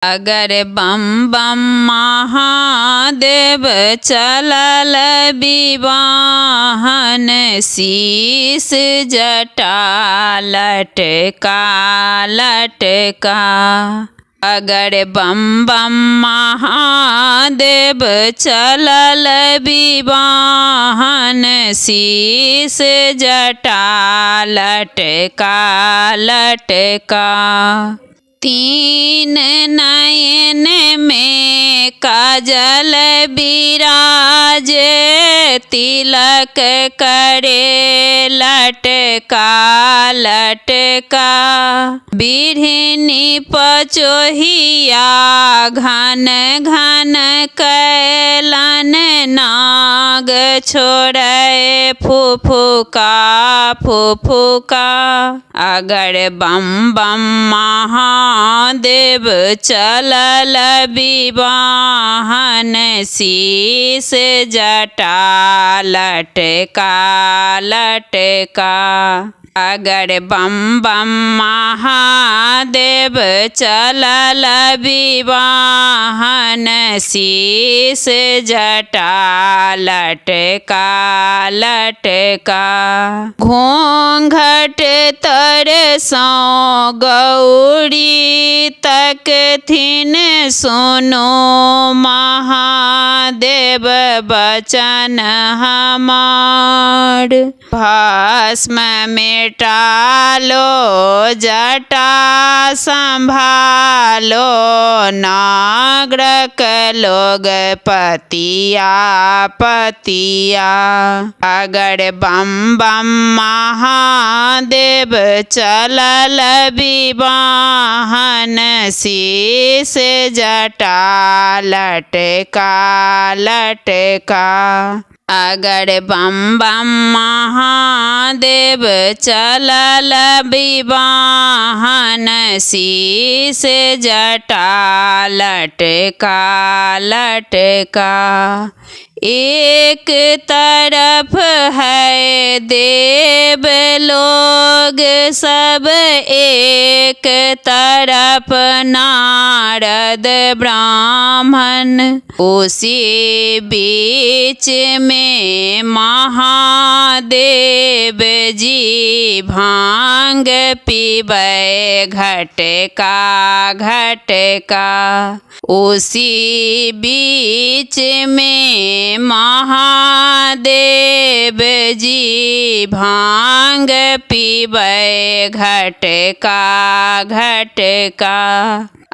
अगर बम बम महादेव चलल विवाहन, शीस जटा लटका लटका। अगर बम बम महादेव चलल विवाहन, शीस जटा लटका लटका। तीन नयन में काजल बिराजे, तिलक करे लटका लटका। बिरहिनी पचोहिया घन घन कैलन, नाग छोड़े फुफुका फुफुका। अगर बम बम महादेव चलल विवाहन, शीस जटा लटका लटका। अगर बम बम महादेव चलल विवाहन, शीस जटा लटका लटका। घूंघट तरसों गौरी तकथिन, सुनो महादेव बचन हमार। भस्म मिटालो जटा संभालो, नागरक लोग पतिया पतिया। अगर बम बम महादेव चलल विवाहन, शीस जटा लटका लटका। अगर बम बम महादेव चलल विवाहन, शीस जटा लटका लटका। एक तरफ है देव लोग सब, एक तरफ नारद ब्राह्मण। उसी बीच में महादेव जी भांग पीबै घटका घटका। उसी बीच में महादेव जी भांग पीबै घटका घटका।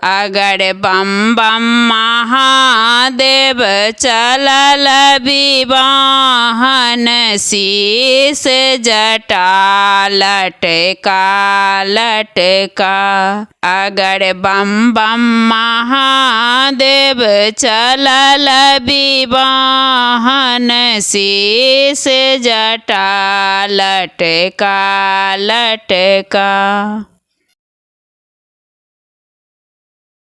अगर बम बम महादेव चलल विवाहन, शीस जटा लटका लटका। अगर बम बम महादेव चलल विवाहन, शीस जटा लटका लटका।